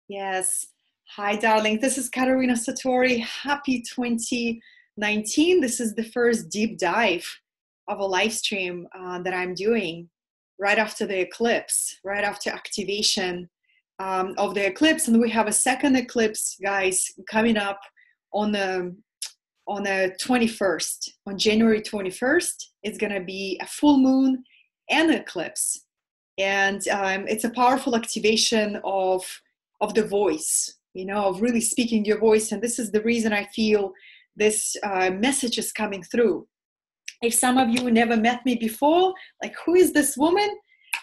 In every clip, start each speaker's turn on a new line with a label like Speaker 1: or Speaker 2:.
Speaker 1: Yes. Hi, darling. This is Katerina Satori. Happy 2019. This is the first deep dive of a live stream that I'm doing right after the eclipse, right after activation of the eclipse. And we have a second eclipse, guys, coming up on the 21st, on January 21st. It's going to be a full moon and an eclipse. And it's a powerful activation of the voice, of really speaking your voice. And this is the reason I feel this message is coming through. If some of you never met me before, like, who is this woman?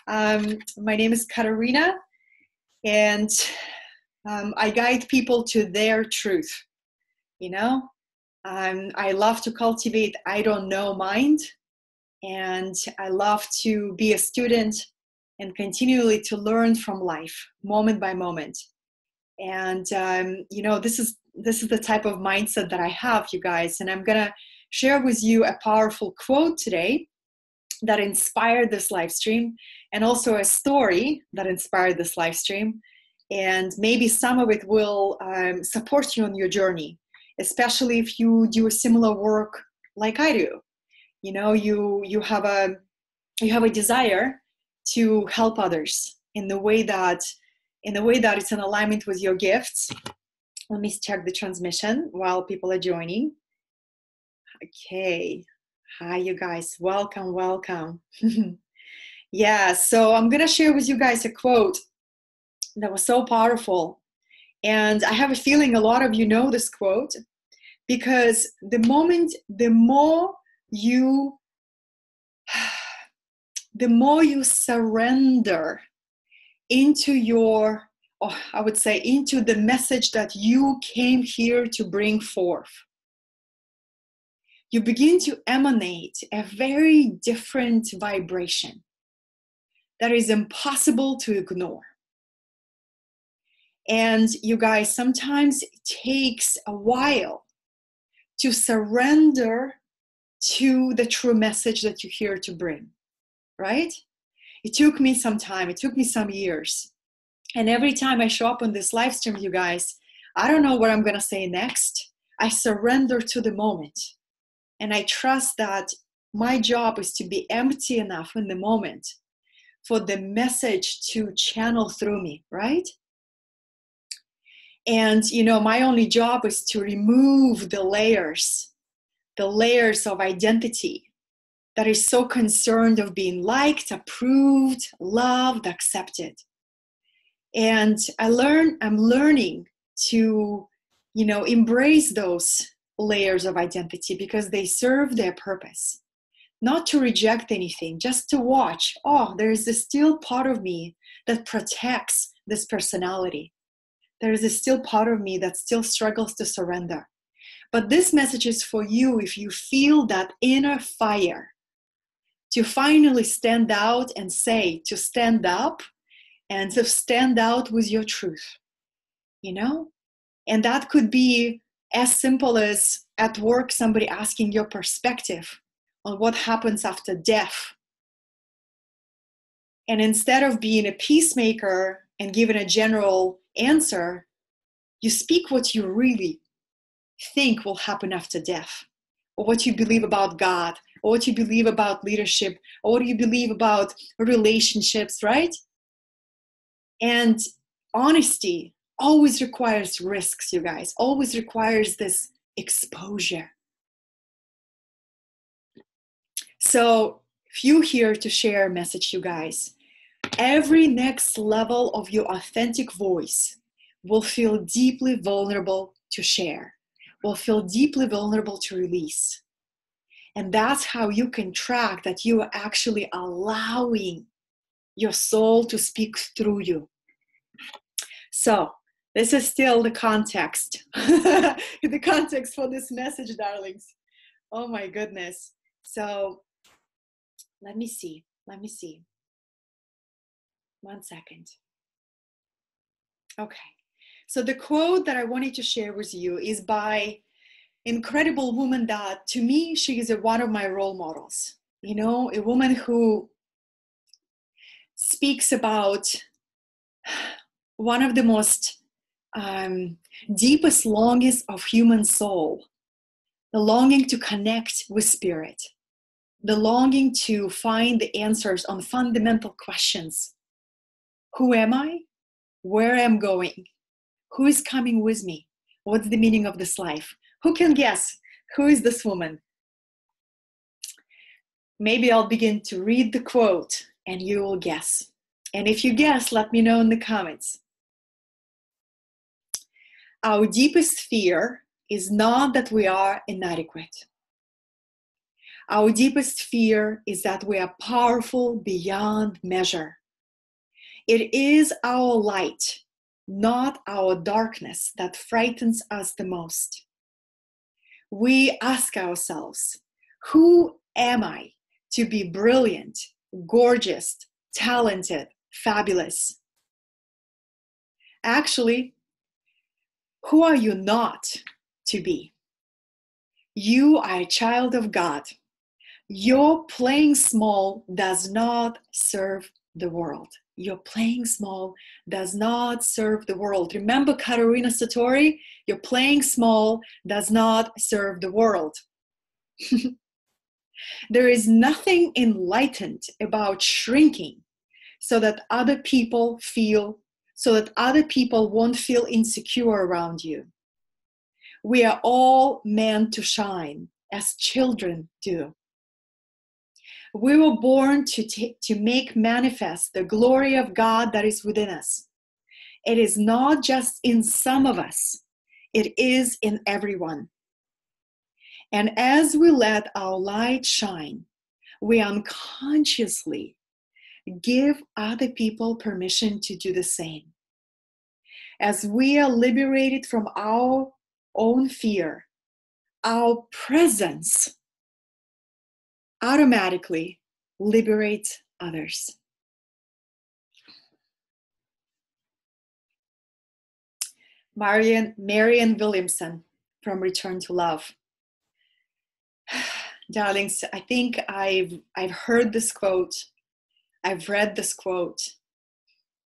Speaker 1: My name is Katerina, and I guide people to their truth. I love to cultivate I don't know mind, and I love to be a student and continually to learn from life, moment by moment. And this is the type of mindset that I have, you guys. And I'm gonna share with you a powerful quote today that inspired this live stream, and also a story that inspired this live stream. And maybe some of it will support you on your journey, especially if you do a similar work like I do. You have a desire to help others in the way that it's in alignment with your gifts. Let me check the transmission while people are joining. Okay. Hi, you guys. Welcome. Yeah, so I'm going to share with you guys a quote that was so powerful. And I have a feeling a lot of you know this quote, because the more you surrender into into the message that you came here to bring forth, you begin to emanate a very different vibration that is impossible to ignore. And you guys, sometimes it takes a while to surrender to the true message that you're here to bring, right? It took me some time. It took me some years. And every time I show up on this live stream, you guys, I don't know what I'm going to say next. I surrender to the moment. And I trust that my job is to be empty enough in the moment for the message to channel through me, right? And, my only job is to remove the layers of identity that is so concerned of being liked, approved, loved, accepted. And I'm learning to, embrace those layers of identity, because they serve their purpose. Not to reject anything, just to watch, there is a still part of me that protects this personality. There is a still part of me that still struggles to surrender. But this message is for you if you feel that inner fire to finally stand out and to stand up and to stand out with your truth, And that could be as simple as at work, somebody asking your perspective on what happens after death. And instead of being a peacemaker and giving a general answer, you speak what you really think will happen after death, or what you believe about God, or what you believe about leadership, or what you believe about relationships, right? And honesty always requires risks, you guys, always requires this exposure. So if you're here to share a message, you guys, every next level of your authentic voice will feel deeply vulnerable to share, will feel deeply vulnerable to release. And that's how you can track that you are actually allowing your soul to speak through you. So this is still the context, the context for this message, darlings. Oh my goodness. So let me see. 1 second. Okay. So the quote that I wanted to share with you is by incredible woman that, to me, she is one of my role models. A woman who speaks about one of the most deepest longings of human soul, the longing to connect with spirit, the longing to find the answers on fundamental questions. Who am I? Where am I going? Who is coming with me? What's the meaning of this life? Who can guess? Who is this woman? Maybe I'll begin to read the quote and you will guess. And if you guess, let me know in the comments. Our deepest fear is not that we are inadequate. Our deepest fear is that we are powerful beyond measure. It is our light, not our darkness, that frightens us the most. We ask ourselves, who am I to be brilliant, gorgeous, talented, fabulous? Actually, who are you not to be? You are a child of God. Your playing small does not serve the world. Your playing small does not serve the world. Remember Katerina Satori? Your playing small does not serve the world. There is nothing enlightened about shrinking so that other people won't feel insecure around you. We are all meant to shine as children do. We were born to make manifest the glory of God that is within us. It is not just in some of us, it is in everyone. And as we let our light shine, we unconsciously give other people permission to do the same. As we are liberated from our own fear, our presence automatically liberates others. Marianne Williamson from Return to Love. Darlings, I think I've heard this quote. I've read this quote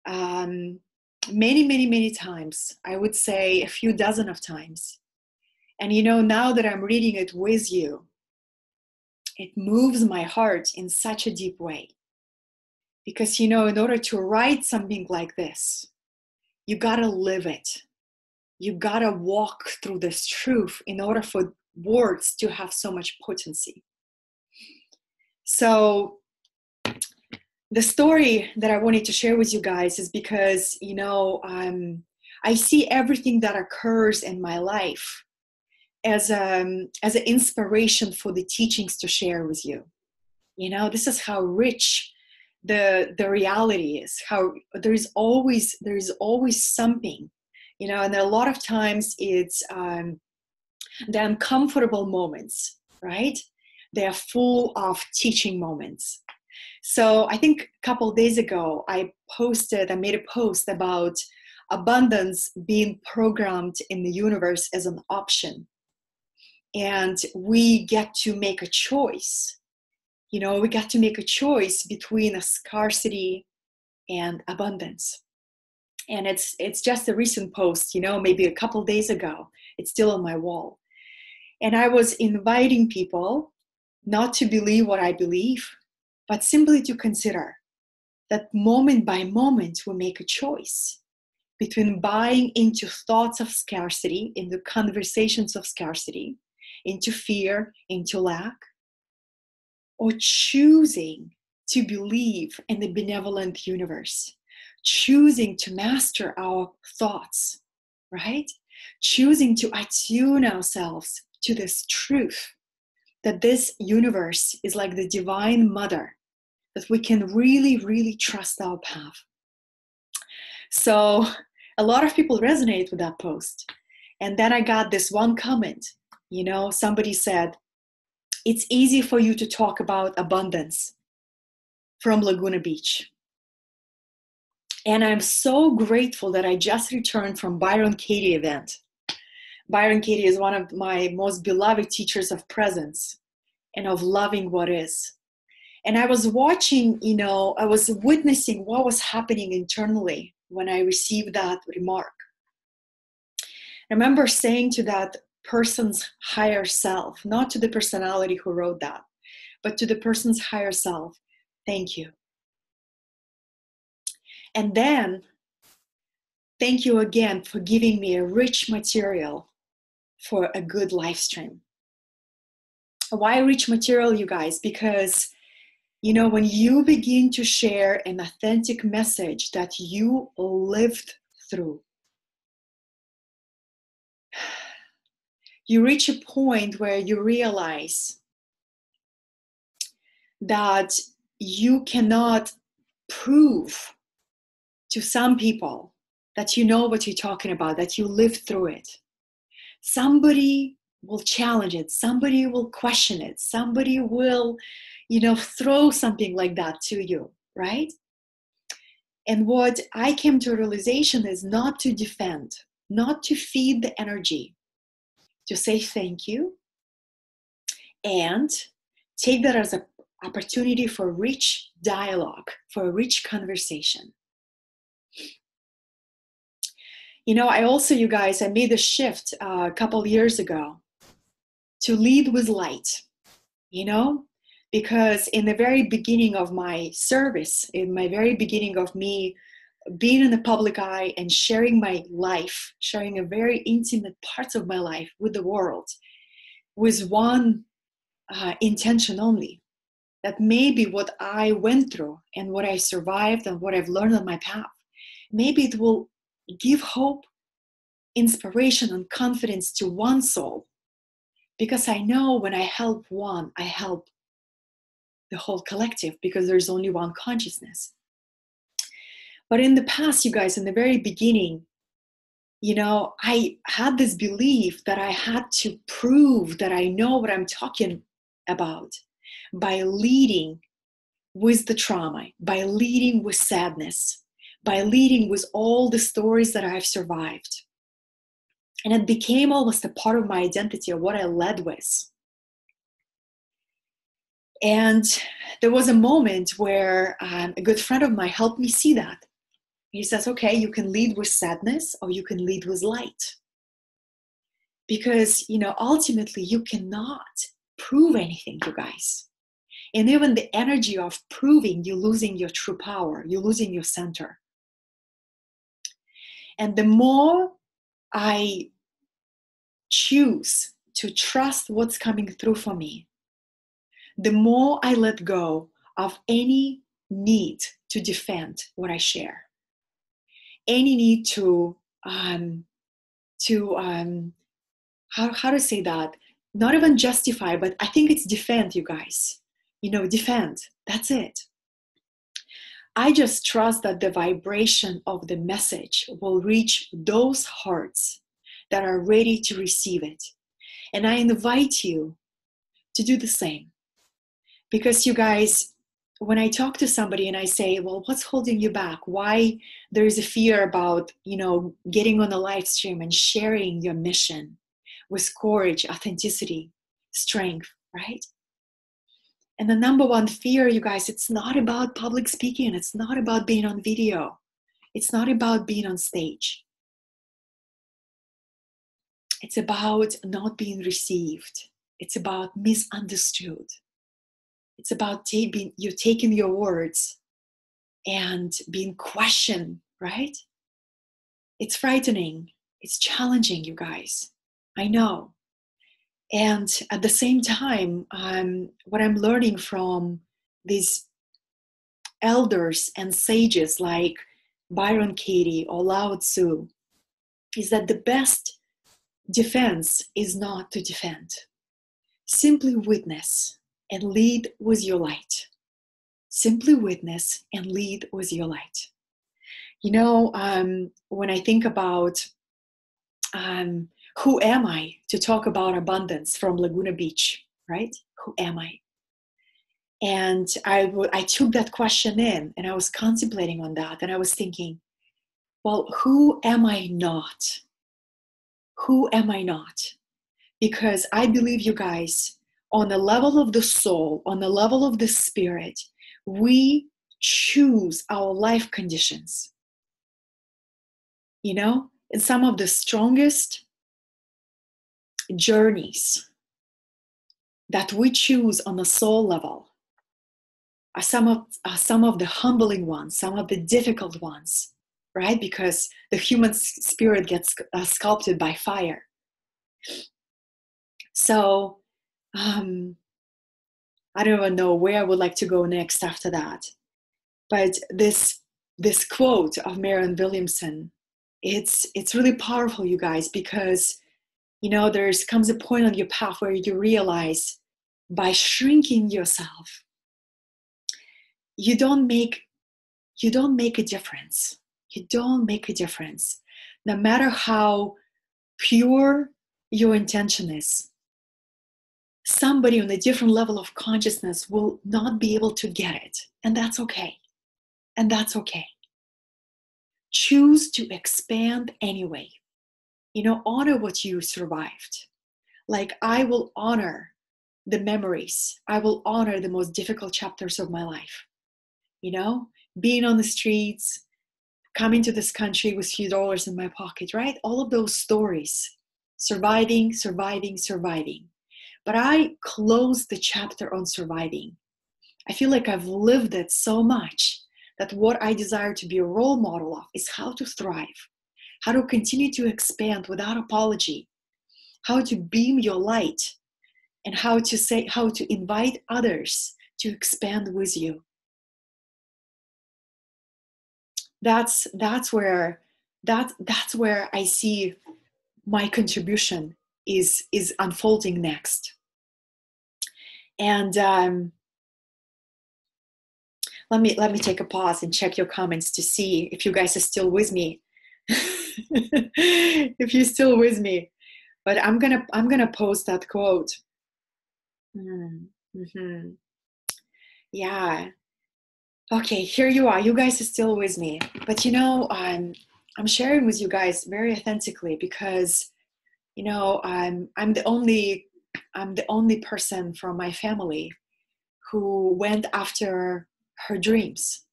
Speaker 1: many times. I would say a few dozen of times. And now that I'm reading it with you, it moves my heart in such a deep way. Because, in order to write something like this, you gotta live it. You gotta walk through this truth in order for words to have so much potency. So the story that I wanted to share with you guys is because, I see everything that occurs in my life as an inspiration for the teachings to share with you. This is how rich the reality is, how there's always something, and a lot of times it's the uncomfortable moments, right? They are full of teaching moments. So I think a couple of days ago, I made a post about abundance being programmed in the universe as an option. And we get to make a choice. We got to make a choice between a scarcity and abundance. And it's just a recent post, maybe a couple of days ago. It's still on my wall. And I was inviting people not to believe what I believe, but simply to consider that moment by moment we make a choice between buying into thoughts of scarcity, into conversations of scarcity, into fear, into lack, or choosing to believe in the benevolent universe, choosing to master our thoughts, right? Choosing to attune ourselves to this truth that this universe is like the divine mother, that we can really trust our path. So a lot of people resonate with that post. And then I got this one comment, somebody said, it's easy for you to talk about abundance from Laguna Beach. And I'm so grateful that I just returned from Byron Katie event. Byron Katie is one of my most beloved teachers of presence and of loving what is. And I was watching, I was witnessing what was happening internally when I received that remark. I remember saying to that person's higher self, not to the personality who wrote that, but to the person's higher self, thank you. And then, thank you again for giving me a rich material for a good live stream. Why rich material, you guys? Because, you know, when you begin to share an authentic message that you lived through, you reach a point where you realize that you cannot prove to some people that you know what you're talking about, that you lived through it. Somebody will challenge it. Somebody will question it. Somebody will, you know, throw something like that to you, right? And what I came to a realization is not to defend, not to feed the energy, to say thank you and take that as an opportunity for rich dialogue, for a rich conversation. You know, I also, you guys, I made a shift a couple years ago to lead with light, you know, because in the very beginning of my service, in my very beginning of me being in the public eye and sharing my life, sharing a very intimate parts of my life with the world, was one intention only, that maybe what I went through and what I survived and what I've learned on my path, maybe it will give hope, inspiration, and confidence to one soul. Because I know when I help one, I help the whole collective, because there's only one consciousness. But in the past, you guys, in the very beginning, you know, I had this belief that I had to prove that I know what I'm talking about by leading with the trauma, by leading with sadness, by leading with all the stories that I've survived. And it became almost a part of my identity, of what I led with. And there was a moment where a good friend of mine helped me see that. He says, okay, you can lead with sadness or you can lead with light. Because, you know, ultimately you cannot prove anything, you guys. And even the energy of proving, you're losing your true power, you're losing your center. And the more I choose to trust what's coming through for me, the more I let go of any need to defend what I share, any need to how to say that? Not even justify, but I think it's defend, you guys. You know, defend. That's it. I just trust that the vibration of the message will reach those hearts that are ready to receive it. And I invite you to do the same. Because you guys, when I talk to somebody and I say, well, what's holding you back? Why there is a fear about, you know, getting on a live stream and sharing your mission with courage, authenticity, strength, right? And the number one fear, you guys, it's not about public speaking. It's not about being on video. It's not about being on stage. It's about not being received. It's about misunderstood. It's about you taking your words and being questioned, right? It's frightening. It's challenging, you guys. I know. And at the same time, what I'm learning from these elders and sages like Byron Katie or Lao Tzu is that the best defense is not to defend. Simply witness and lead with your light. Simply witness and lead with your light. You know, when I think about who am I to talk about abundance from Laguna Beach, right? Who am I? And I took that question in and I was contemplating on that. And I was thinking, well, who am I not? Who am I not? Because I believe, you guys, on the level of the soul, on the level of the spirit, we choose our life conditions. You know, and some of the strongest journeys that we choose on a soul level are some of the humbling ones, some of the difficult ones, right? Because the human spirit gets sculpted by fire. So I don't even know where I would like to go next after that. But this quote of Marianne Williamson, it's really powerful, you guys, because you know there's comes a point on your path where you realize by shrinking yourself, you don't make a difference. You don't make a difference. No matter how pure your intention is, somebody on a different level of consciousness will not be able to get it. And that's okay. And that's okay. Choose to expand anyway. You know, honor what you survived. Like, I will honor the memories. I will honor the most difficult chapters of my life. You know, being on the streets, coming to this country with $few in my pocket, right? All of those stories, surviving. But I closed the chapter on surviving. I feel like I've lived it so much that what I desire to be a role model of is how to thrive, how to continue to expand without apology, how to beam your light, and how to invite others to expand with you. That's where I see my contribution is unfolding next. And let me take a pause and check your comments to see if you guys are still with me. If you're still with me, but I'm gonna post that quote. Mm-hmm. Yeah. Okay, here you are. You guys are still with me, but you know, I'm sharing with you guys very authentically because you know I'm the only person from my family who went after her dreams.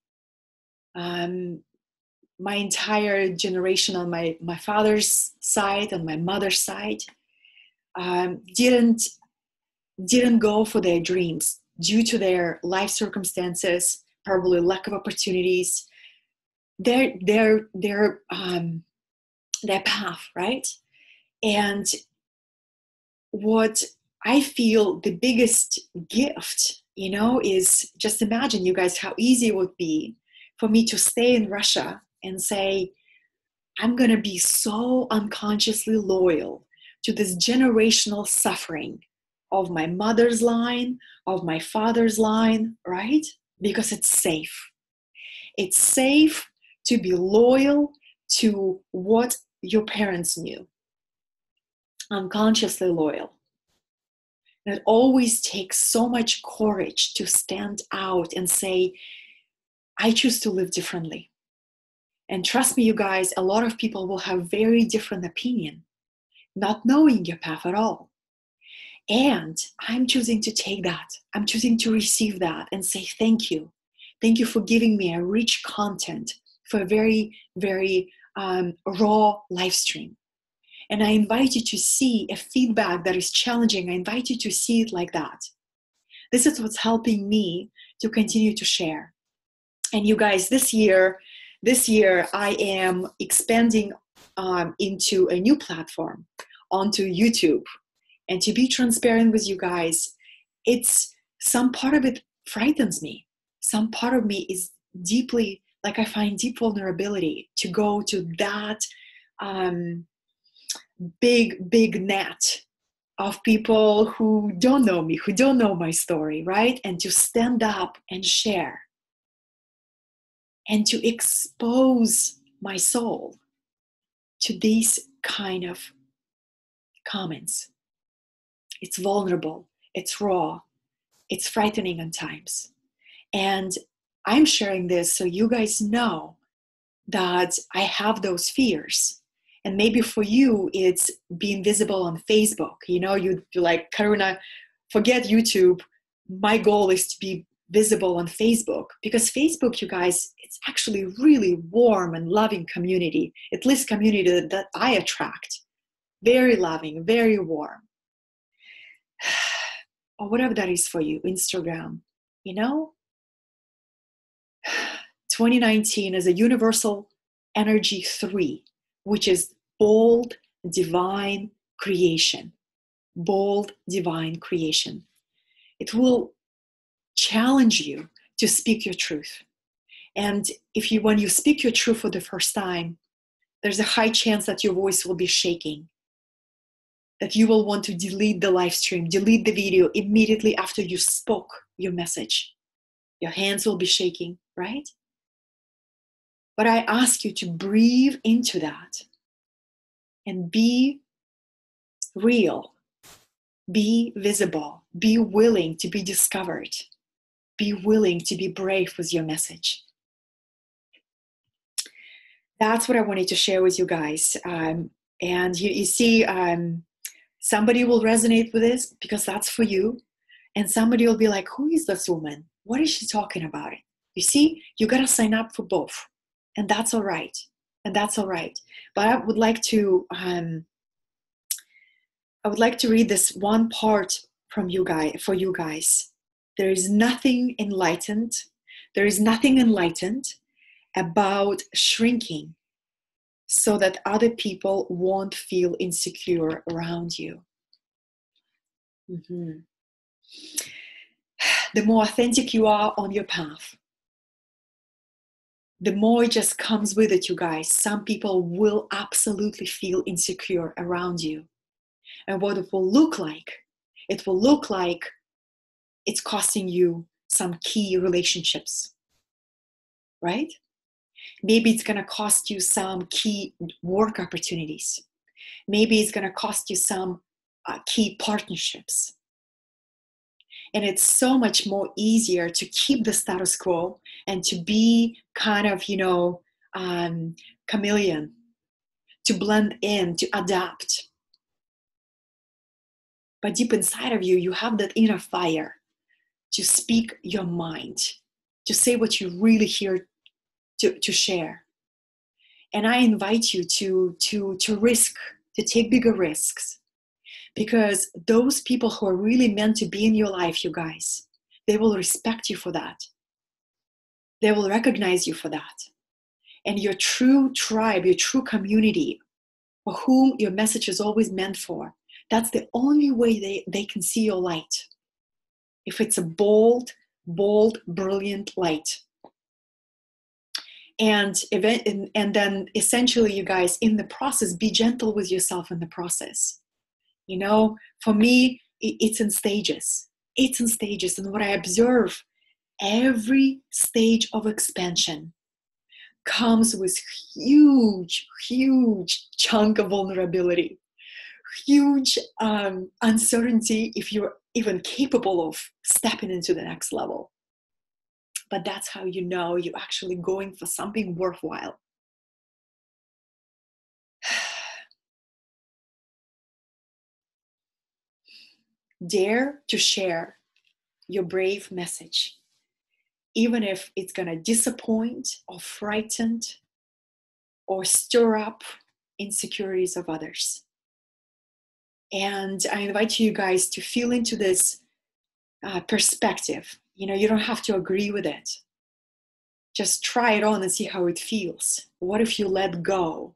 Speaker 1: My entire generation on my father's side, on my mother's side, didn't go for their dreams due to their life circumstances, probably lack of opportunities, their path, right? And what I feel the biggest gift, you know, is just imagine, you guys, how easy it would be for me to stay in Russia and say, I'm going to be so unconsciously loyal to this generational suffering of my mother's line, of my father's line, right? Because it's safe. It's safe to be loyal to what your parents knew. Unconsciously loyal. And it always takes so much courage to stand out and say, I choose to live differently. And trust me, you guys, a lot of people will have very different opinion, not knowing your path at all. And I'm choosing to take that. I'm choosing to receive that and say, thank you. Thank you for giving me a rich content for a very, very raw live stream. And I invite you to see a feedback that is challenging. I invite you to see it like that. This is what's helping me to continue to share. And you guys, this year I am expanding into a new platform, onto YouTube. And to be transparent with you guys, it's some part of it frightens me. Some part of me is deeply, like, I find deep vulnerability to go to that big net of people who don't know me, who don't know my story, right? And to stand up and share and to expose my soul to these kind of comments. It's vulnerable, it's raw, it's frightening at times. And I'm sharing this so you guys know that I have those fears. And maybe for you, it's being visible on Facebook. You know, you're like, Katerina, forget YouTube. My goal is to be visible on Facebook, because Facebook, you guys, it's actually really warm and loving community, at least community that I attract. Very loving, very warm. Or whatever that is for you, Instagram, you know? 2019 is a universal energy 3, which is bold, divine creation. Bold, divine creation. It will challenge you to speak your truth. And when you speak your truth for the first time, there's a high chance that your voice will be shaking, that you will want to delete the live stream, delete the video immediately after you spoke your message. Your hands will be shaking, right? But I ask you to breathe into that and be real, be visible, be willing to be discovered, be willing to be brave with your message. That's what I wanted to share with you guys. And you see, somebody will resonate with this because that's for you. And somebody will be like, who is this woman? What is she talking about? You see, you got to sign up for both. And that's all right. And that's all right. But I would like to read this one part from you guys, for you guys. There is nothing enlightened. There is nothing enlightened about shrinking so that other people won't feel insecure around you. Mm-hmm. The more authentic you are on your path, the more it just comes with it, you guys. Some people will absolutely feel insecure around you. And what it will look like it's costing you some key relationships, right? Maybe it's going to cost you some key work opportunities. Maybe it's going to cost you some key partnerships. And it's so much more easier to keep the status quo and to be kind of, chameleon, to blend in, to adapt. But deep inside of you, you have that inner fire to speak your mind, to say what you really hear to share. And I invite you to risk, to take bigger risks. Because those people who are really meant to be in your life, you guys, they will respect you for that. They will recognize you for that. And your true tribe, your true community, for whom your message is always meant for, that's the only way they can see your light. If it's a bold, brilliant light. And then essentially, you guys, in the process, be gentle with yourself in the process. For me, it's in stages. It's in stages. And what I observe, every stage of expansion comes with huge chunk of vulnerability, huge uncertainty if you're even capable of stepping into the next level. But that's how you know you're actually going for something worthwhile. Dare to share your brave message, even if it's going to disappoint or frighten or stir up insecurities of others. And I invite you guys to feel into this perspective. You don't have to agree with it. Just try it on and see how it feels. What if you let go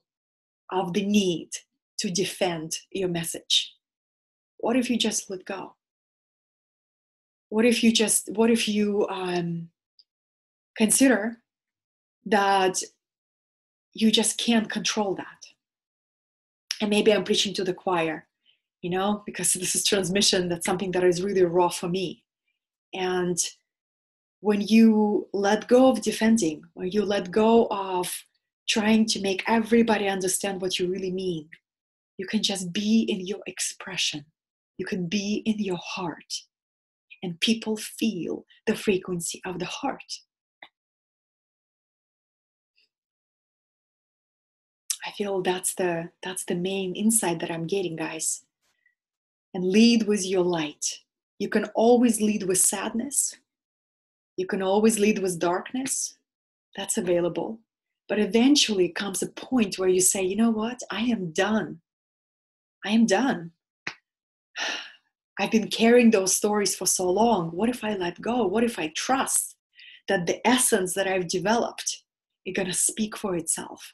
Speaker 1: of the need to defend your message? What if you just let go? What if you consider that you just can't control that? And maybe I'm preaching to the choir, because this is transmission. That's something that is really raw for me. And when you let go of defending, when you let go of trying to make everybody understand what you really mean, you can just be in your expression. You can be in your heart. And people feel the frequency of the heart. I feel that's the main insight that I'm getting, guys. And lead with your light. You can always lead with sadness, You can always lead with darkness. That's available. But eventually comes a point where you say, you know what? I am done. I am done. I've been carrying those stories for so long. What if I let go? What if I trust that the essence that I've developed is going to speak for itself?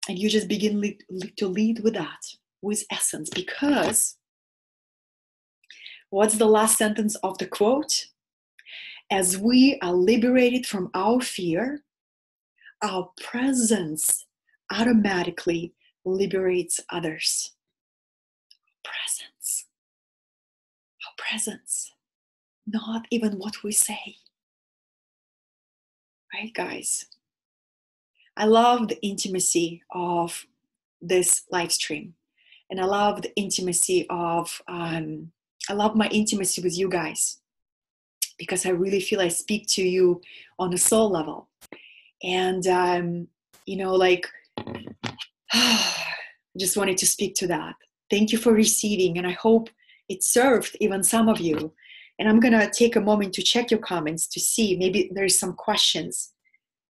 Speaker 1: And you just begin to lead with that, with essence. Because what's the last sentence of the quote? As we are liberated from our fear, our presence automatically liberates others. Presence. Our presence. Not even what we say. Right, guys? I love the intimacy of this live stream. And I love the intimacy of, I love my intimacy with you guys. Because I really feel I speak to you on a soul level. And, I just wanted to speak to that. Thank you for receiving. And I hope it served even some of you. And I'm going to take a moment to check your comments to see maybe there's some questions.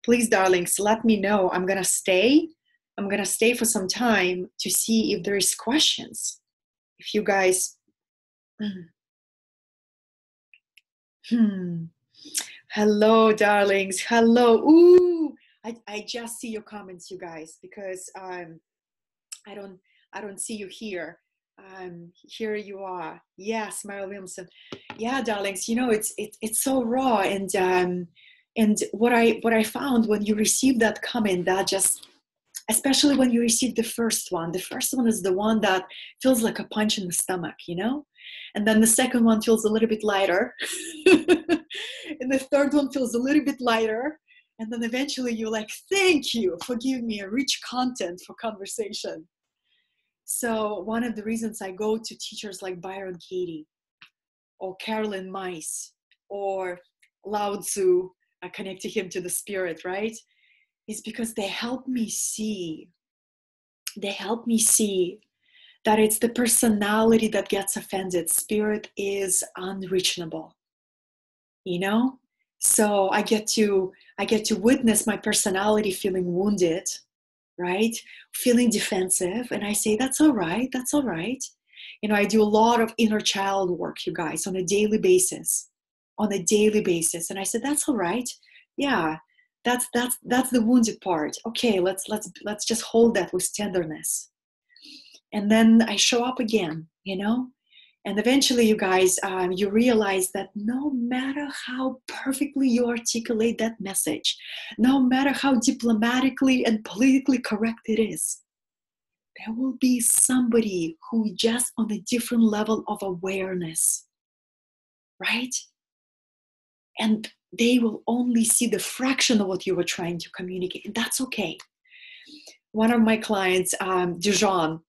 Speaker 1: Please, darlings, let me know. I'm going to stay. I'm going to stay for some time to see if there is questions. If you guys... Hello, darlings. Hello. Ooh, I just see your comments, you guys, because I don't see you here. Here you are. Yes, Meryl Williamson. Yeah, darlings. You know, it's so raw, and what I found when you receive that comment, that just, especially when you receive the first one is the one that feels like a punch in the stomach, you know, and then the second one feels a little bit lighter, and the third one feels a little bit lighter, and then eventually you're like, thank you for giving me a rich content for conversation. So one of the reasons I go to teachers like Byron Katie or Carolyn Mice or Lao Tzu, I connect to him, to the spirit, right? Is because they help me see that it's the personality that gets offended. Spirit is unreachable, you know? So I get to witness my personality feeling wounded, right? Feeling defensive. And I say, that's all right. That's all right. You know, I do a lot of inner child work, you guys, on a daily basis. And I said, that's all right. Yeah, that's the wounded part. Okay, let's just hold that with tenderness. And then I show up again, you know? And eventually, you guys, you realize that no matter how perfectly you articulate that message, no matter how diplomatically and politically correct it is, there will be somebody who just on a different level of awareness, right? And they will only see the fraction of what you were trying to communicate. And that's okay. One of my clients, Dijon,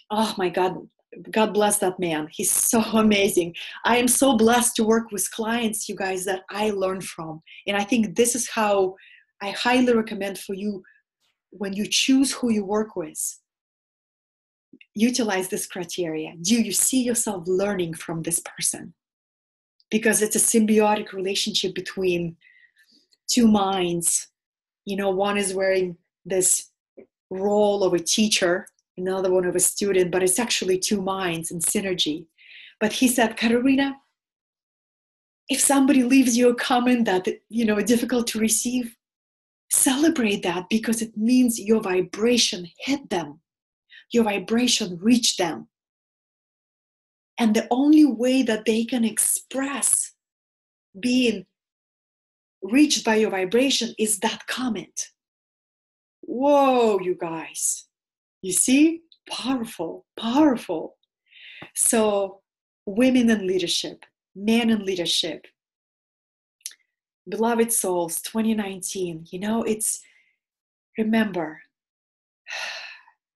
Speaker 1: oh my God, God bless that man. He's so amazing. I am so blessed to work with clients, you guys, that I learn from. And I think this is how I highly recommend for you, when you choose who you work with, utilize this criteria. Do you see yourself learning from this person? Because it's a symbiotic relationship between two minds. You know, one is wearing this role of a teacher, another one of a student, but it's actually two minds in synergy. But he said, Katerina, if somebody leaves you a comment that, you know, difficult to receive, celebrate that, because it means your vibration hit them. Your vibration reached them. And the only way that they can express being reached by your vibration is that comment. Whoa, you guys. You see? Powerful, powerful. So, women in leadership, men in leadership, beloved souls, 2019, you know, remember,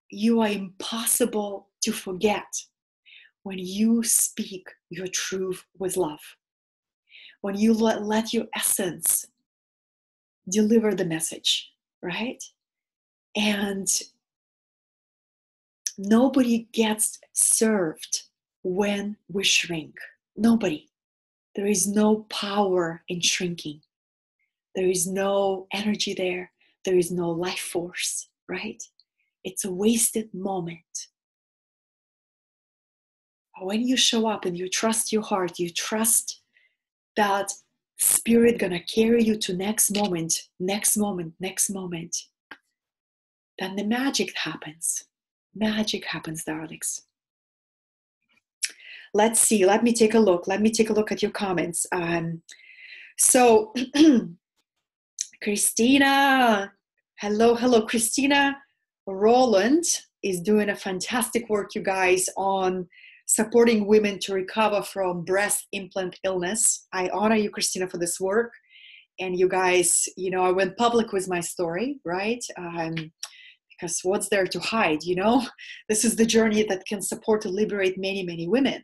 Speaker 1: you are impossible to forget when you speak your truth with love. When you let your essence deliver the message, right? And nobody gets served when we shrink. Nobody. There is no power in shrinking. There is no energy there. There is no life force, right? It's a wasted moment. When you show up and you trust your heart, you trust that spirit gonna carry you to next moment, next moment, next moment, then the magic happens. Magic happens, darlings. Let's see. Let me take a look. Let me take a look at your comments. So, Christina, hello, Christina. Roland is doing a fantastic work, you guys, on supporting women to recover from breast implant illness. I honor you, Christina, for this work. And you guys, you know, I went public with my story, right? Because what's there to hide, you know? This is the journey that can support and liberate many, many women.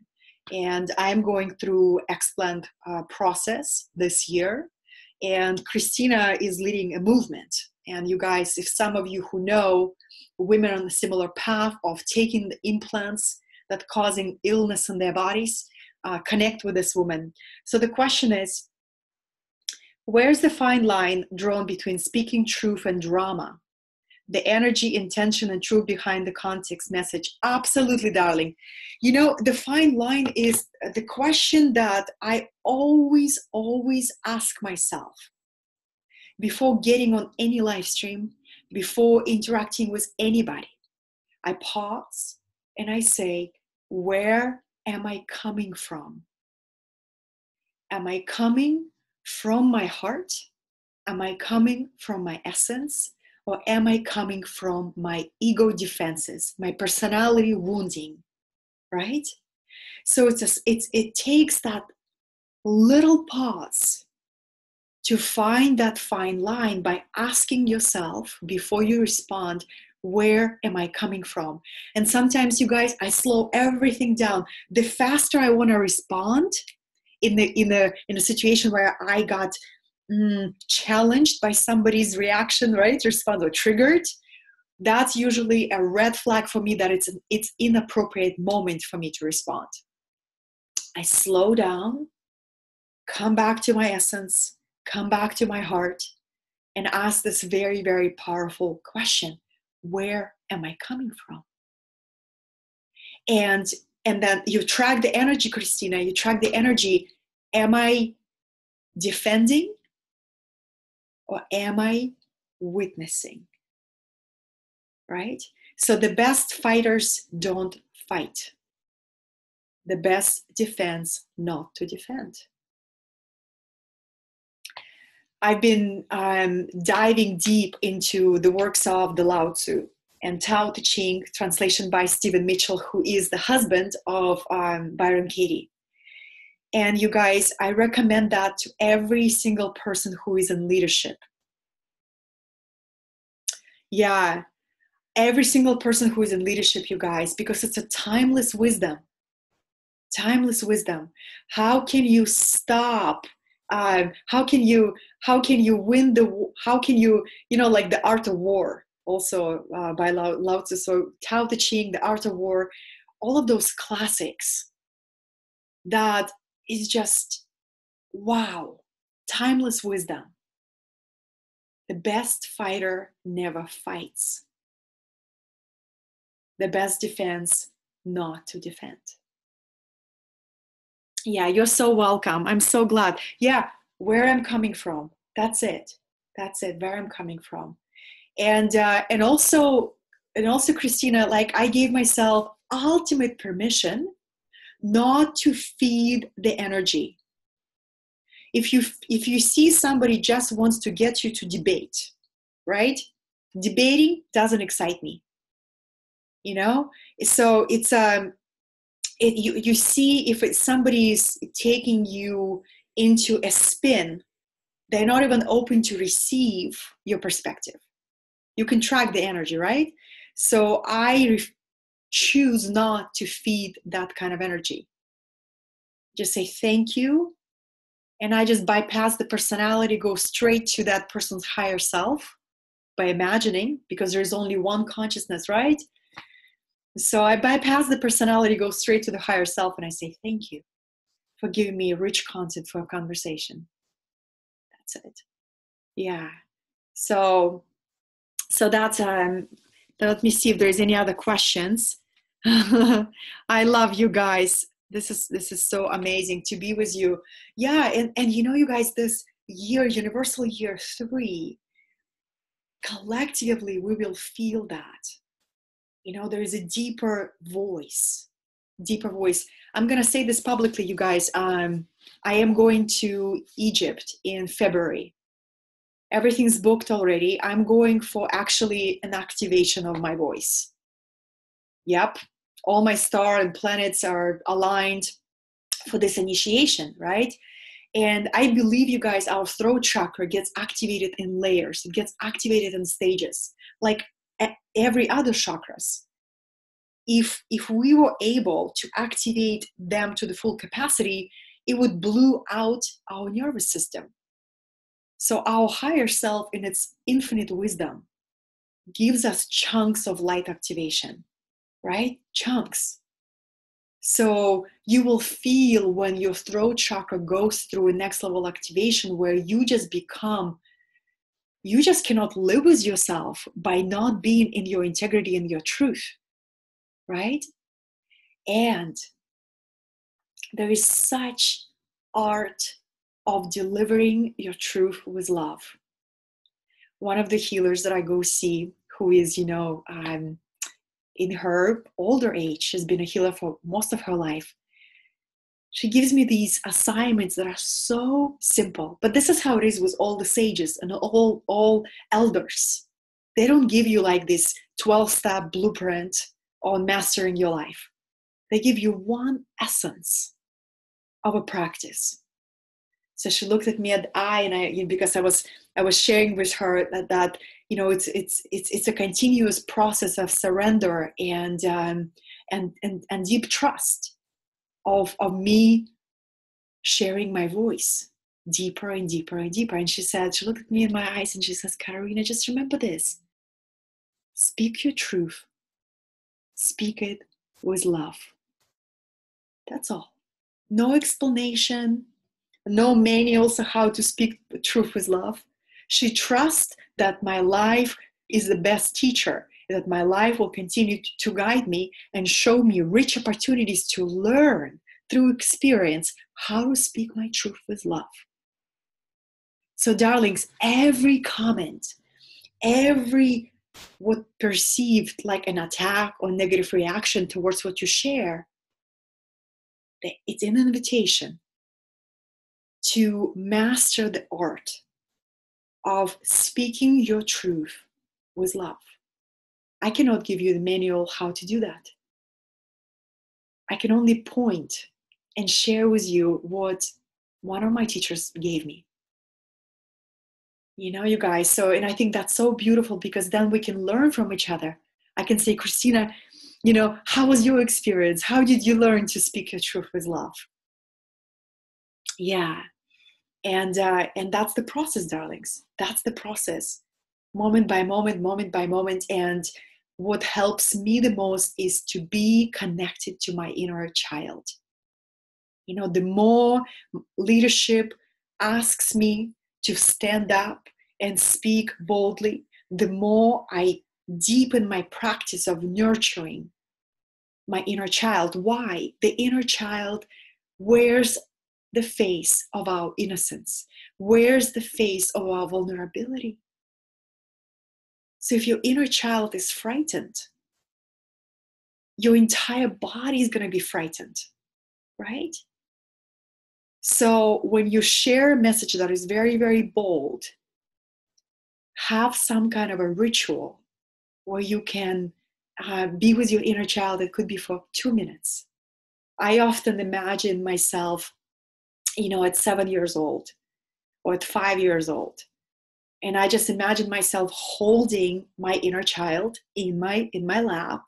Speaker 1: And I'm going through explant process this year. And Christina is leading a movement. And you guys, if some of you who know women on a similar path of taking the implants that causing illness in their bodies, connect with this woman. So the question is, where's the fine line drawn between speaking truth and drama? The energy, intention, and truth behind the context message. Absolutely, darling. You know, the fine line is the question that I always ask myself before getting on any live stream, before interacting with anybody. I pause and I say, where am I coming from? Am I coming from my heart? Am I coming from my essence? Or am I coming from my ego defenses, my personality wounding, right? So it takes that little pause to find that fine line by asking yourself before you respond, where am I coming from? And sometimes, you guys, I slow everything down. The faster I want to respond in a situation where I got challenged by somebody's reaction, right? Response or triggered. That's usually a red flag for me that it's inappropriate moment for me to respond. I slow down, come back to my essence, come back to my heart, and ask this very, very powerful question: where am I coming from? And then you track the energy, Christina. You track the energy. Am I defending? Or am I witnessing? Right? So the best fighters don't fight. The best defense not to defend. I've been diving deep into the works of the Lao Tzu and Tao Te Ching, translation by Stephen Mitchell, who is the husband of Byron Katie. And you guys, I recommend that to every single person who is in leadership. Yeah, every single person who is in leadership, you guys, because it's a timeless wisdom. Timeless wisdom. How can you stop? How can you win how can you, like the Art of War, also by Lao Tzu. So Tao Te Ching, the Art of War, all of those classics that is just, wow, timeless wisdom. The best fighter never fights. The best defense, not to defend. Yeah, you're so welcome. I'm so glad. Yeah, where I'm coming from. That's it. That's it. Where I'm coming from. And also, Christina, like I gave myself ultimate permission not to feed the energy. If you see somebody just wants to get you to debate, right? Debating doesn't excite me. So it's you see if somebody's taking you into a spin, they're not even open to receive your perspective. You can track the energy, right? So I choose not to feed that kind of energy. Just say thank you, and I just bypass the personality, go straight to that person's higher self by imagining, because there's only one consciousness, right? So I bypass the personality, go straight to the higher self, and I say thank you for giving me rich content for a conversation. That's it. Yeah. So that's let me see if there's any other questions. I love you guys. This is so amazing to be with you. Yeah, and you know, you guys, this year, universal year 3, collectively we will feel that. You know, there is a deeper voice. I'm gonna say this publicly, you guys. I am going to Egypt in February. Everything's booked already. I'm going for actually an activation of my voice. Yep, all my star and planets are aligned for this initiation, right? And I believe, you guys, our throat chakra gets activated in layers. It gets activated in stages, like every other chakras. If we were able to activate them to the full capacity, it would blow out our nervous system. So our higher self, in its infinite wisdom, gives us chunks of light activation, right? Chunks. So you will feel when your throat chakra goes through a next level activation where you just cannot live with yourself by not being in your integrity and your truth, right? And there is such art of delivering your truth with love. One of the healers that I go see, who is, you know, in her older age, she's been a healer for most of her life. She gives me these assignments that are so simple, but this is how it is with all the sages and all elders. They don't give you like this 12-step blueprint on mastering your life. They give you one essence of a practice. So she looked at me at the eye, and because I was sharing with her that you know, it's a continuous process of surrender and deep trust of me sharing my voice deeper and deeper and deeper. And she looked at me in my eyes and she says, Katerina, just remember this. Speak your truth. Speak it with love. That's all. No explanation, no manuals on how to speak the truth with love. She trusts that my life is the best teacher, that my life will continue to guide me and show me rich opportunities to learn through experience how to speak my truth with love. So, darlings, every comment, every what perceived like an attack or negative reaction towards what you share, it's an invitation to master the art of speaking your truth with love. I cannot give you the manual how to do that. I can only point and share with you what one of my teachers gave me. You know, you guys, so, and I think that's so beautiful because then we can learn from each other. I can say, Christina, you know, how was your experience? How did you learn to speak your truth with love? Yeah. And that's the process, darlings. That's the process. Moment by moment, moment by moment. And what helps me the most is to be connected to my inner child. You know, the more leadership asks me to stand up and speak boldly, the more I deepen my practice of nurturing my inner child. Why? The inner child wears the face of our innocence, wears the face of our vulnerability. So if your inner child is frightened, your entire body is going to be frightened, right? So when you share a message that is very, very bold, have some kind of a ritual where you can be with your inner child. It could be for 2 minutes. I often imagine myself, you know, at 7 years old or at 5 years old. And I just imagine myself holding my inner child in my lap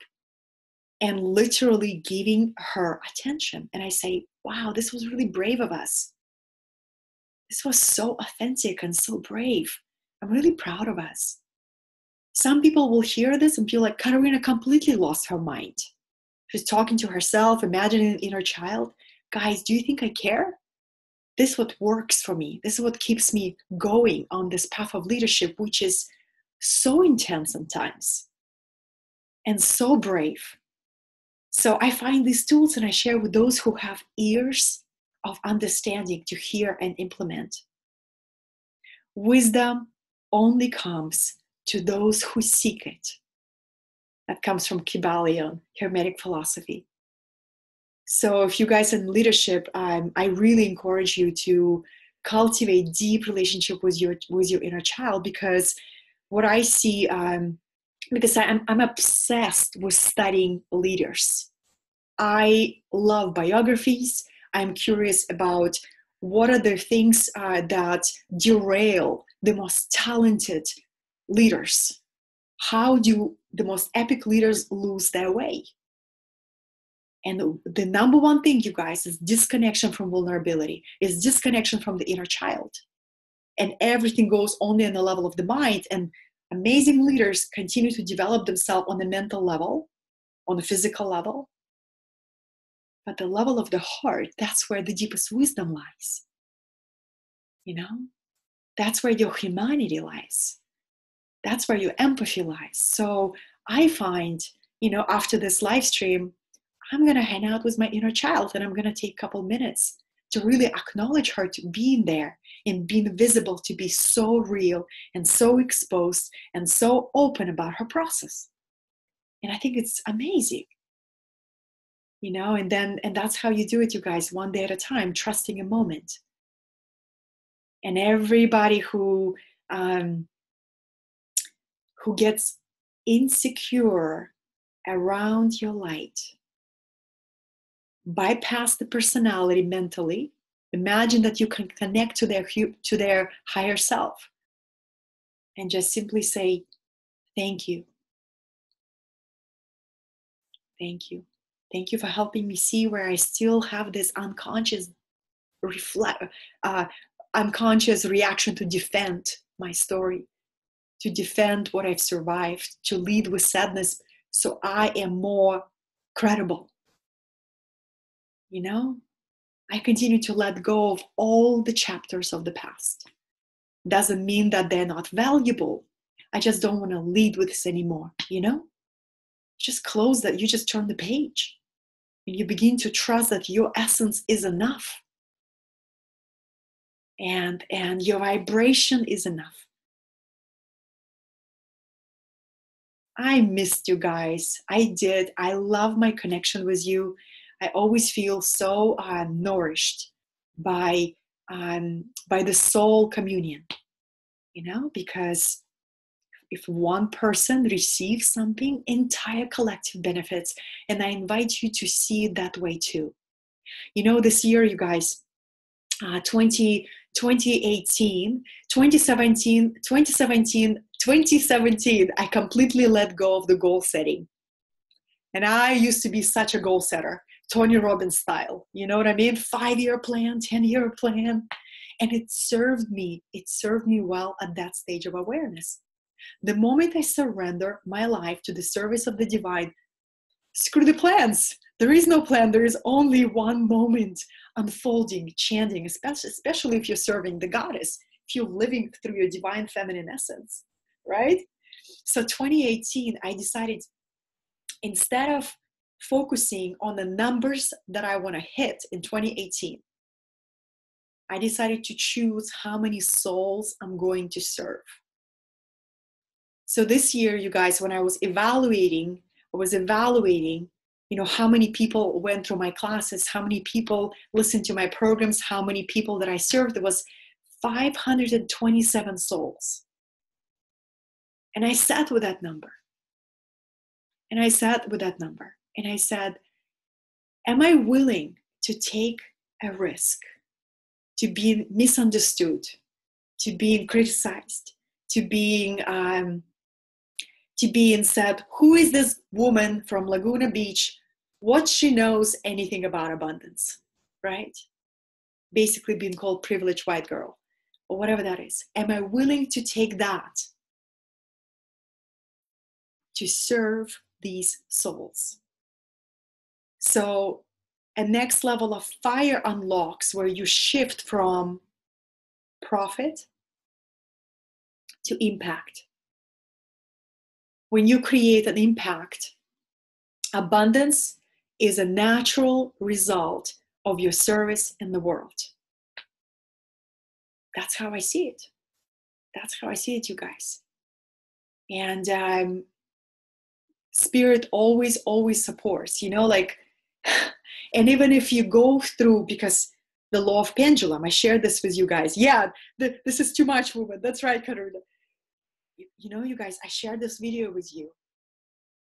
Speaker 1: and literally giving her attention. And I say, wow, this was really brave of us. This was so authentic and so brave. I'm really proud of us. Some people will hear this and feel like Katerina completely lost her mind. She's talking to herself, imagining an inner child. Guys, do you think I care? This is what works for me. This is what keeps me going on this path of leadership, which is so intense sometimes and so brave. So I find these tools and I share with those who have ears of understanding to hear and implement. Wisdom only comes to those who seek it. That comes from Kybalion, Hermetic philosophy. So if you guys are in leadership, I really encourage you to cultivate deep relationship with your inner child, because what I see, because I'm obsessed with studying leaders. I love biographies. I'm curious about what are the things that derail the most talented leaders. How do the most epic leaders lose their way? And the number one thing, you guys, is disconnection from vulnerability, is disconnection from the inner child. And everything goes only on the level of the mind. And amazing leaders continue to develop themselves on the mental level, on the physical level. But the level of the heart, that's where the deepest wisdom lies. You know? That's where your humanity lies. That's where your empathy lies. So I find, after this live stream, I'm going to hang out with my inner child and I'm going to take a couple minutes to really acknowledge her, to being there and being visible, to be so real and so exposed and so open about her process. And I think it's amazing, and that's how you do it, you guys, one day at a time, trusting a moment. And everybody who gets insecure around your light, bypass the personality mentally. Imagine that you can connect to their higher self and just simply say, thank you. Thank you. Thank you for helping me see where I still have this unconscious unconscious reaction to defend my story, to defend what I've survived, to lead with sadness so I am more credible. I continue to let go of all the chapters of the past. Doesn't mean that they're not valuable. I just don't want to lead with this anymore, Just close that. You just turn the page. And you begin to trust that your essence is enough. And your vibration is enough. I missed you guys. I did. I love my connection with you. I always feel so nourished by the soul communion, because if one person receives something, entire collective benefits. And I invite you to see it that way too. This year, you guys, 2018, 2017, I completely let go of the goal setting. And I used to be such a goal setter, Tony Robbins style. You know what I mean? 5-year plan, 10-year plan. And it served me well at that stage of awareness. The moment I surrender my life to the service of the divine, screw the plans. There is no plan. There is only one moment unfolding, chanting, especially if you're serving the goddess, if you're living through your divine feminine essence, right? So 2018, I decided, instead of focusing on the numbers that I want to hit in 2018, I decided to choose how many souls I'm going to serve. So this year, you guys, when I was evaluating, how many people went through my classes, how many people listened to my programs, how many people that I served, there was 527 souls. And I sat with that number. And I said, am I willing to take a risk, to be misunderstood, to being criticized, to being said, who is this woman from Laguna Beach? What she knows anything about abundance, right? Basically being called privileged white girl or whatever that is. Am I willing to take that to serve these souls? So a next level of fire unlocks where you shift from profit to impact. When you create an impact, abundance is a natural result of your service in the world. That's how I see it. That's how I see it, you guys. And spirit always supports, like, and even if you go through, because the law of pendulum, I shared this with you guys. Yeah, this is too much, woman. That's right, Katerina. You guys, I shared this video with you.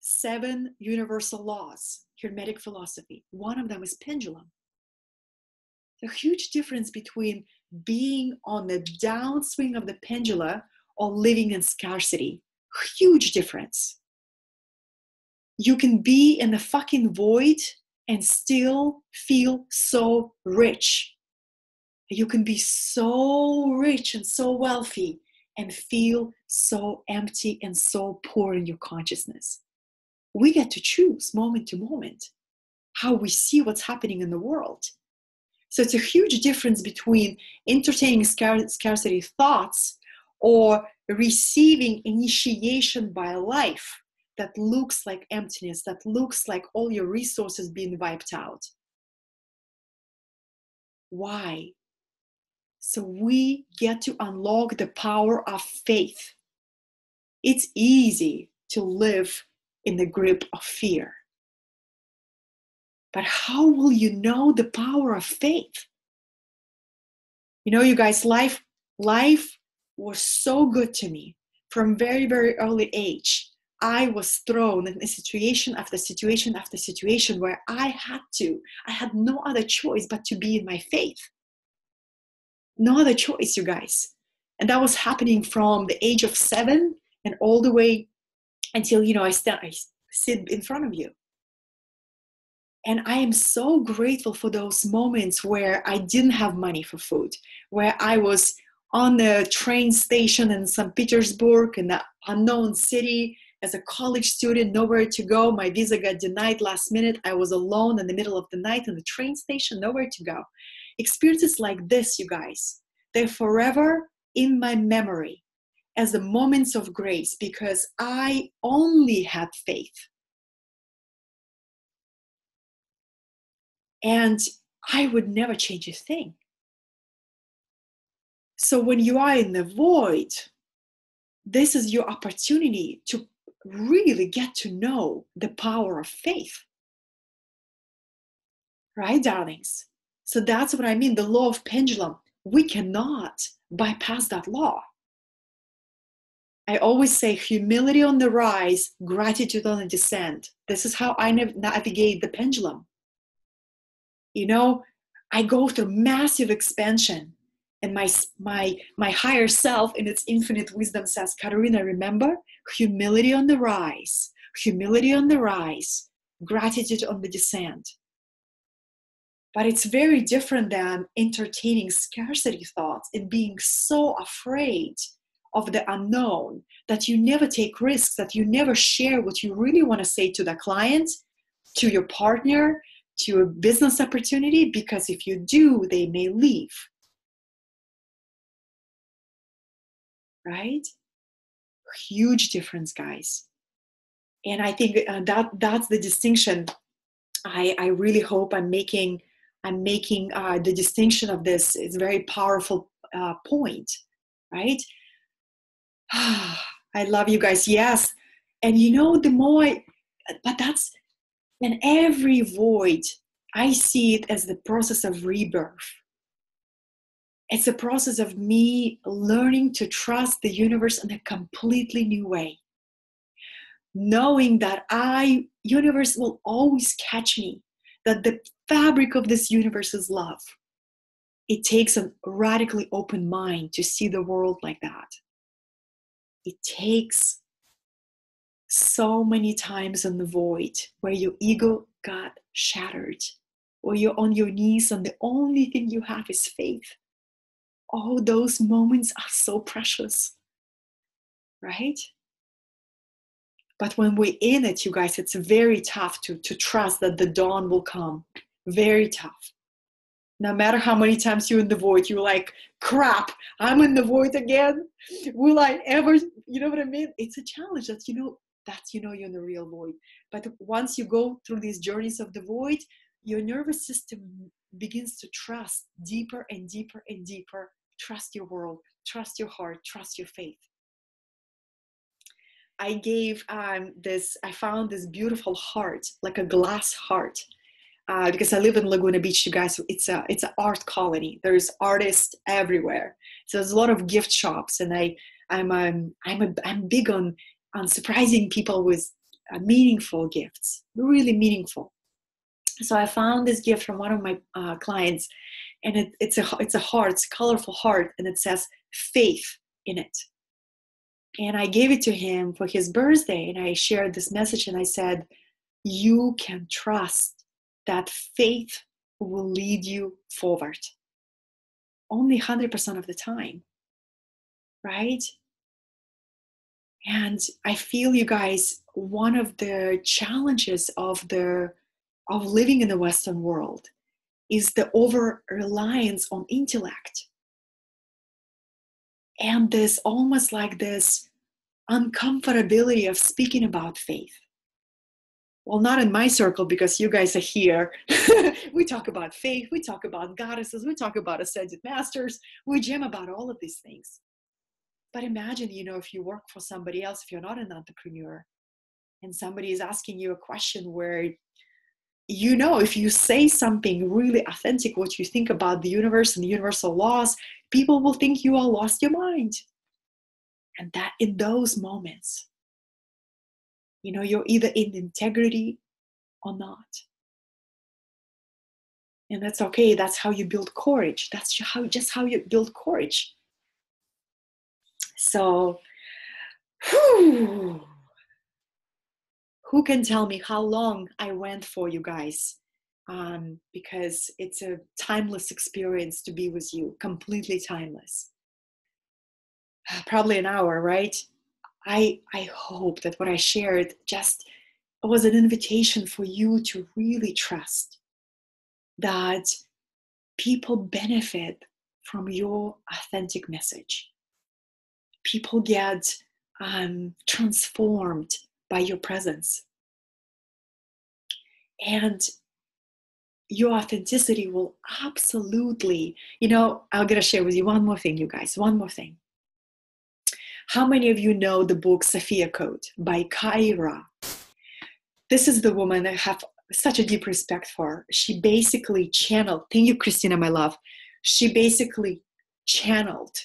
Speaker 1: 7 universal laws, Hermetic philosophy. One of them is pendulum. The huge difference between being on the downswing of the pendulum or living in scarcity. Huge difference. You can be in the fucking void and still feel so rich. You can be so rich and so wealthy and feel so empty and so poor in your consciousness. We get to choose moment to moment how we see what's happening in the world. So it's a huge difference between entertaining scarcity thoughts or receiving initiation by life that looks like emptiness, that looks like all your resources being wiped out. Why? So we get to unlock the power of faith. It's easy to live in the grip of fear. But how will you know the power of faith? You guys, life was so good to me from very, very early age. I was thrown in a situation after situation after situation where I had no other choice but to be in my faith. No other choice, you guys. And that was happening from the age of 7 and all the way until, I sit in front of you. And I am so grateful for those moments where I didn't have money for food, where I was on the train station in St. Petersburg, in the unknown city, as a college student, nowhere to go. My visa got denied last minute. I was alone in the middle of the night in the train station, nowhere to go. Experiences like this, you guys, they're forever in my memory as the moments of grace because I only had faith. And I would never change a thing. So when you are in the void, this is your opportunity to really get to know the power of faith. Right, darlings? So that's what I mean, the law of pendulum. We cannot bypass that law. I always say humility on the rise, gratitude on the descent. This is how I navigate the pendulum. I go through massive expansion, and my higher self in its infinite wisdom says, Katerina, remember, humility on the rise, gratitude on the descent. But it's very different than entertaining scarcity thoughts and being so afraid of the unknown that you never take risks, that you never share what you really want to say to the client, to your partner, to a business opportunity, because if you do, they may leave. Right? Huge difference, guys. And I think that's the distinction. I really hope I'm making the distinction of this. It's a very powerful point, right? I love you guys. Yes. And the more but that's, in every void, I see it as the process of rebirth. It's a process of me learning to trust the universe in a completely new way. Knowing that universe will always catch me, that the fabric of this universe is love. It takes a radically open mind to see the world like that. It takes so many times in the void where your ego got shattered, or you're on your knees and the only thing you have is faith. Oh, those moments are so precious, right? But when we're in it, you guys, it's very tough to trust that the dawn will come. Very tough. No matter how many times you're in the void, you're like, crap, I'm in the void again. Will I ever, you know what I mean? It's a challenge that you're in the real void. But once you go through these journeys of the void, your nervous system begins to trust deeper and deeper and deeper. Trust your world, trust your heart, trust your faith. I found this beautiful heart, like a glass heart. Because I live in Laguna Beach, you guys, it's an art colony. There's artists everywhere. So there's a lot of gift shops, and I'm big on surprising people with meaningful gifts, really meaningful. So I found this gift from one of my clients, and it's a heart, it's a colorful heart, and it says faith in it. And I gave it to him for his birthday, and I shared this message, and I said, you can trust that faith will lead you forward. Only 100% of the time, right? And I feel, you guys, one of the challenges of living in the Western world is the over-reliance on intellect. And there's almost like this uncomfortability of speaking about faith. Well, not in my circle, because you guys are here. We talk about faith, we talk about goddesses, we talk about ascended masters, we jam about all of these things. But imagine, if you work for somebody else, if you're not an entrepreneur, and somebody is asking you a question where, if you say something really authentic, what you think about the universe and the universal laws, people will think you all lost your mind. And that in those moments, you're either in integrity or not. And that's okay. That's how you build courage. That's just how you build courage. So, who can tell me how long I went for, you guys? Because it's a timeless experience to be with you, completely timeless. Probably an hour, right? I hope that what I shared just was an invitation for you to really trust that people benefit from your authentic message. People get transformed by your presence. And your authenticity will absolutely, I'm going to share with you one more thing, you guys, one more thing. How many of you know the book Sophia Code by Katerina? This is the woman I have such a deep respect for. She basically channeled, thank you, Christina, my love. She basically channeled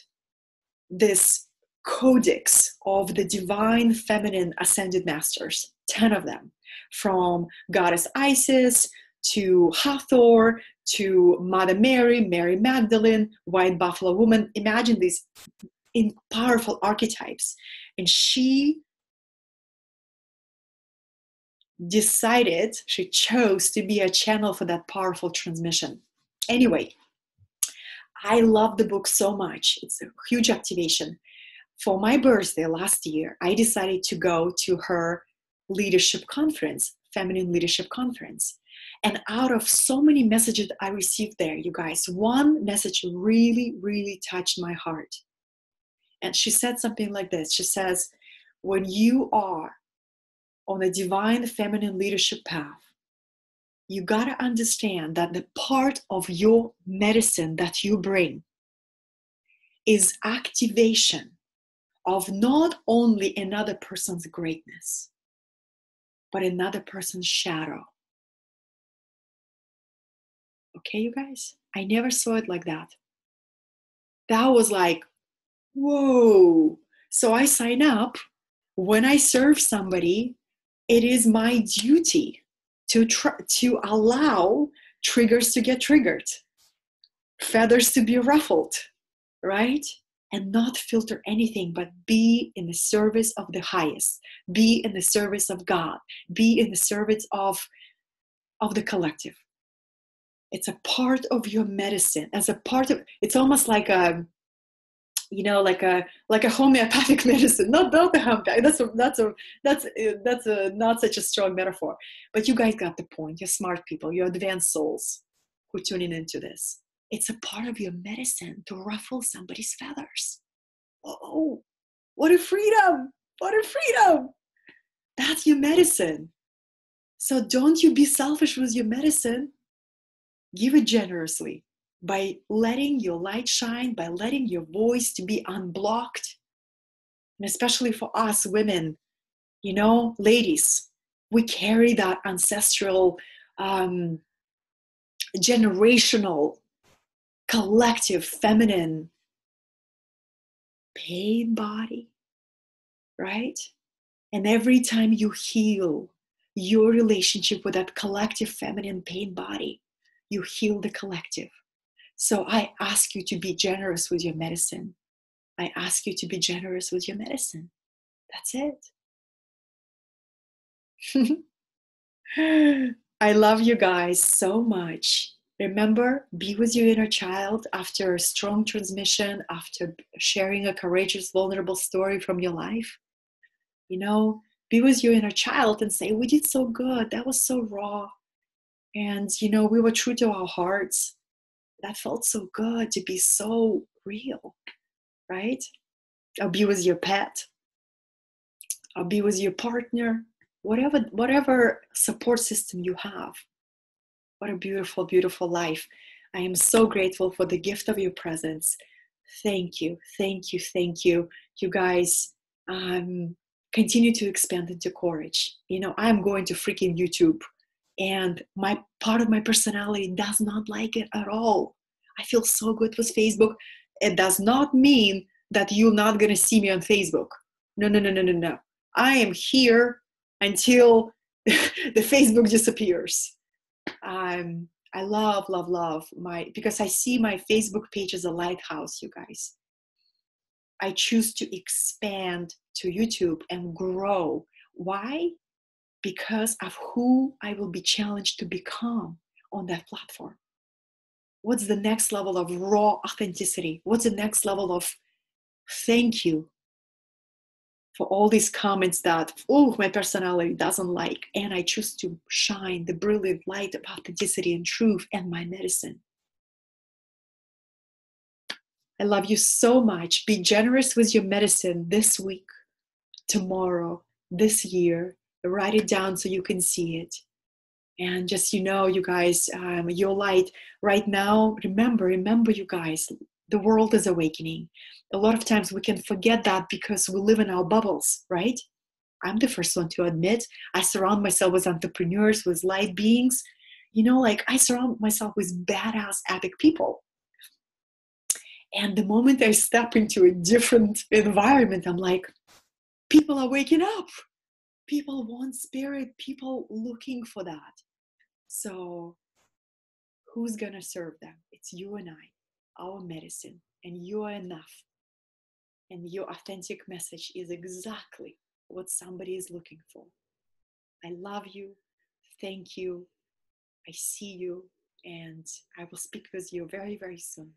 Speaker 1: this codex of the divine feminine ascended masters, 10 of them, from goddess Isis to Hathor to Mother Mary, Mary Magdalene, White Buffalo Woman. Imagine these powerful archetypes. And she chose to be a channel for that powerful transmission. Anyway, I love the book so much. It's a huge activation. For my birthday last year, I decided to go to her leadership conference, Feminine Leadership Conference. And out of so many messages I received there, you guys, one message really, really touched my heart. And she said something like this. She says, when you are on a divine feminine leadership path, you got to understand that the part of your medicine that you bring is activation of not only another person's greatness, but another person's shadow. Okay, you guys? I never saw it like that. That was like, whoa. So I sign up. When I serve somebody, it is my duty to allow triggers to get triggered, feathers to be ruffled, right? And not filter anything, but be in the service of the highest, be in the service of God, be in the service of the collective. It's a part of your medicine, it's almost like like a homeopathic medicine, not the homeopathic. That's not such a strong metaphor. But you guys got the point. You're smart people. You're advanced souls who are tuning into this. It's a part of your medicine to ruffle somebody's feathers. Oh, what a freedom! What a freedom! That's your medicine. So don't you be selfish with your medicine. Give it generously by letting your light shine, by letting your voice to be unblocked. And especially for us women, ladies, we carry that ancestral, generational, collective, feminine pain body, right? And every time you heal your relationship with that collective feminine pain body, you heal the collective. So I ask you to be generous with your medicine. I ask you to be generous with your medicine. That's it. I love you guys so much. Remember, be with your inner child after a strong transmission, after sharing a courageous, vulnerable story from your life. Be with your inner child and say, we did so good. That was so raw. And, we were true to our hearts. That felt so good to be so real, right? Or be with your pet. Or be with your partner. Whatever support system you have. What a beautiful, beautiful life. I am so grateful for the gift of your presence. Thank you, thank you, thank you. You guys, continue to expand into courage. I'm going to freaking YouTube, and my part of my personality does not like it at all. I feel so good with Facebook. It does not mean that you're not going to see me on Facebook. No, no, no, no, no, no. I am here until the Facebook disappears. I love, love, love because I see my Facebook page as a lighthouse, you guys. I choose to expand to YouTube and grow. Why? Because of who I will be challenged to become on that platform. What's the next level of raw authenticity? What's the next level of thank you for all these comments that, my personality doesn't like, and I choose to shine the brilliant light of authenticity and truth and my medicine. I love you so much. Be generous with your medicine this week, tomorrow, this year. Write it down so you can see it. And just, you guys, your light right now, remember, you guys, the world is awakening. A lot of times we can forget that because we live in our bubbles, right? I'm the first one to admit I surround myself with entrepreneurs, with light beings. I surround myself with badass, epic people. And the moment I step into a different environment, I'm like, people are waking up. People want spirit. People looking for that. So who's going to serve them? It's you and I, our medicine, and you are enough. And your authentic message is exactly what somebody is looking for. I love you. Thank you. I see you. And I will speak with you very, very soon.